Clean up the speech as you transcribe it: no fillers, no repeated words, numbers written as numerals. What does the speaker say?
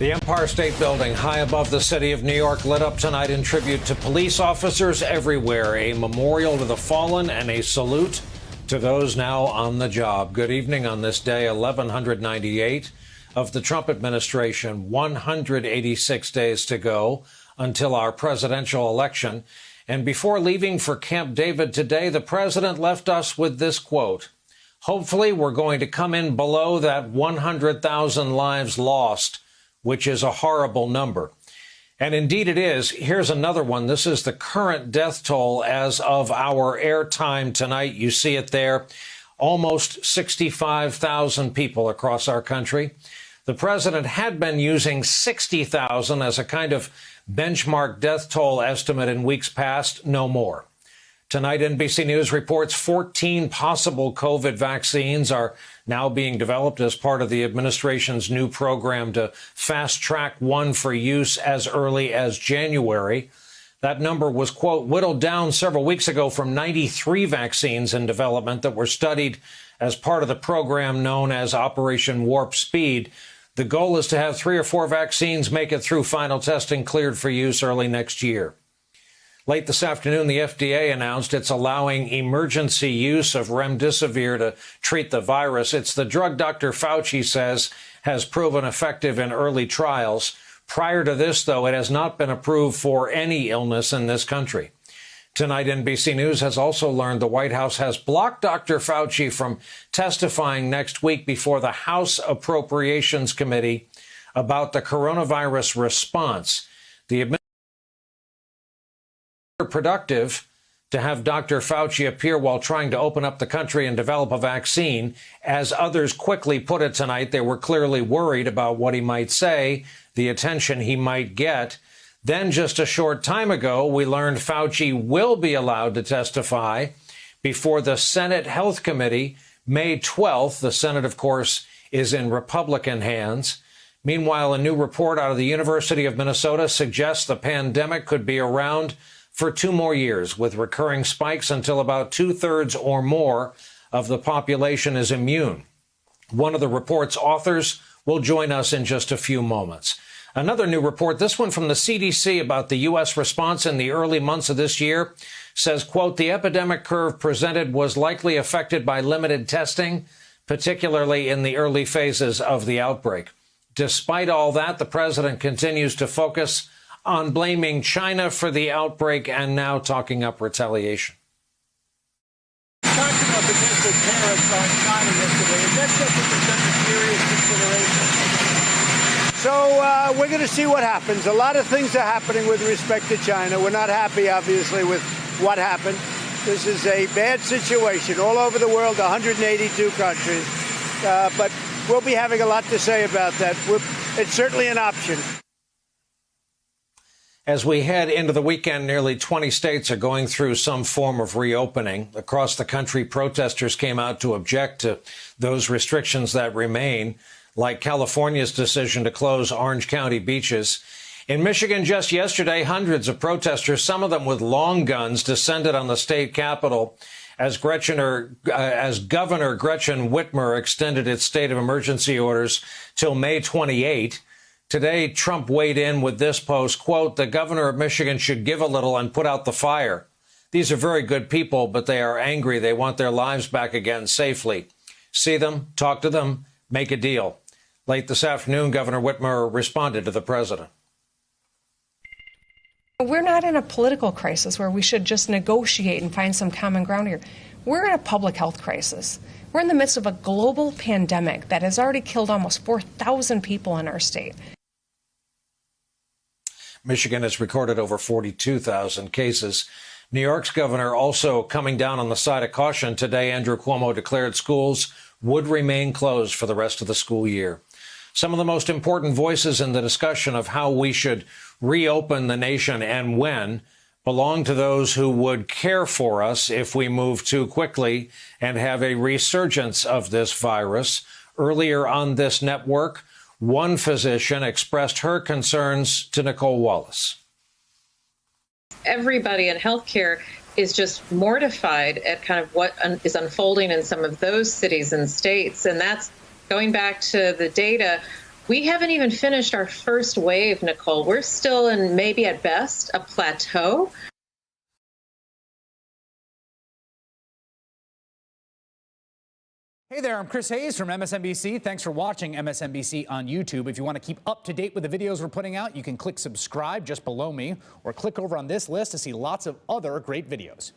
The Empire State Building, high above the city of New York, lit up tonight in tribute to police officers everywhere. A memorial to the fallen and a salute to those now on the job. Good evening on this day, 1198 of the Trump administration. 186 days to go until our presidential election. And before leaving for Camp David today, the president left us with this quote. Hopefully, we're going to come in below that 100,000 lives lost, which is a horrible number. And indeed it is. Here's another one. This is the current death toll as of our airtime tonight. You see it there. Almost 65,000 people across our country. The president had been using 60,000 as a kind of benchmark death toll estimate in weeks past. No more. Tonight, NBC News reports 14 possible COVID vaccines are now being developed as part of the administration's new program to fast-track one for use as early as January. That number was, quote, whittled down several weeks ago from 93 vaccines in development that were studied as part of the program known as Operation Warp Speed. The goal is to have 3 or 4 vaccines make it through final testing cleared for use early next year. Late this afternoon, the FDA announced it's allowing emergency use of remdesivir to treat the virus. It's the drug Dr. Fauci says has proven effective in early trials. Prior to this, though, it has not been approved for any illness in this country. Tonight, NBC News has also learned the White House has blocked Dr. Fauci from testifying next week before the House Appropriations Committee about the coronavirus response. The productive to have Dr. Fauci appear while trying to open up the country and develop a vaccine. As others quickly put it tonight, they were clearly worried about what he might say, the attention he might get. Then just a short time ago, we learned Fauci will be allowed to testify before the Senate Health Committee May 12th. The Senate, of course, is in Republican hands. Meanwhile, a new report out of the University of Minnesota suggests the pandemic could be around for 2 more years, with recurring spikes until about 2/3 or more of the population is immune. One of the report's authors will join us in just a few moments. Another new report, this one from the CDC about the U.S. response in the early months of this year, says, quote, the epidemic curve presented was likely affected by limited testing, particularly in the early phases of the outbreak. Despite all that, the president continues to focus on blaming China for the outbreak and now talking up retaliation. Talking about potential tariffs on China yesterday, is that something that's under serious consideration? So we're going to see what happens. A lot of things are happening with respect to China. We're not happy, obviously, with what happened. This is a bad situation all over the world, 182 countries. But we'll be having a lot to say about that. It's certainly an option. As we head into the weekend, nearly 20 states are going through some form of reopening. Across the country, protesters came out to object to those restrictions that remain, like California's decision to close Orange County beaches. In Michigan just yesterday, hundreds of protesters, some of them with long guns, descended on the state capitol as Governor Gretchen Whitmer extended its state of emergency orders till May 28. Today, Trump weighed in with this post, quote, the governor of Michigan should give a little and put out the fire. These are very good people, but they are angry. They want their lives back again safely. See them, talk to them, make a deal. Late this afternoon, Governor Whitmer responded to the president. We're not in a political crisis where we should just negotiate and find some common ground here. We're in a public health crisis. We're in the midst of a global pandemic that has already killed almost 4,000 people in our state. Michigan has recorded over 42,000 cases. New York's governor also coming down on the side of caution. Today, Andrew Cuomo declared schools would remain closed for the rest of the school year. Some of the most important voices in the discussion of how we should reopen the nation and when belong to those who would care for us if we move too quickly and have a resurgence of this virus. Earlier on this network, one physician expressed her concerns to Nicole Wallace. Everybody in healthcare is just mortified at kind of what is unfolding in some of those cities and states. And that's going back to the data. We haven't even finished our first wave, Nicole. We're still in maybe at best a plateau. Hey there, I'm Chris Hayes from MSNBC. Thanks for watching MSNBC on YouTube. If you want to keep up to date with the videos we're putting out, you can click subscribe just below me or click over on this list to see lots of other great videos.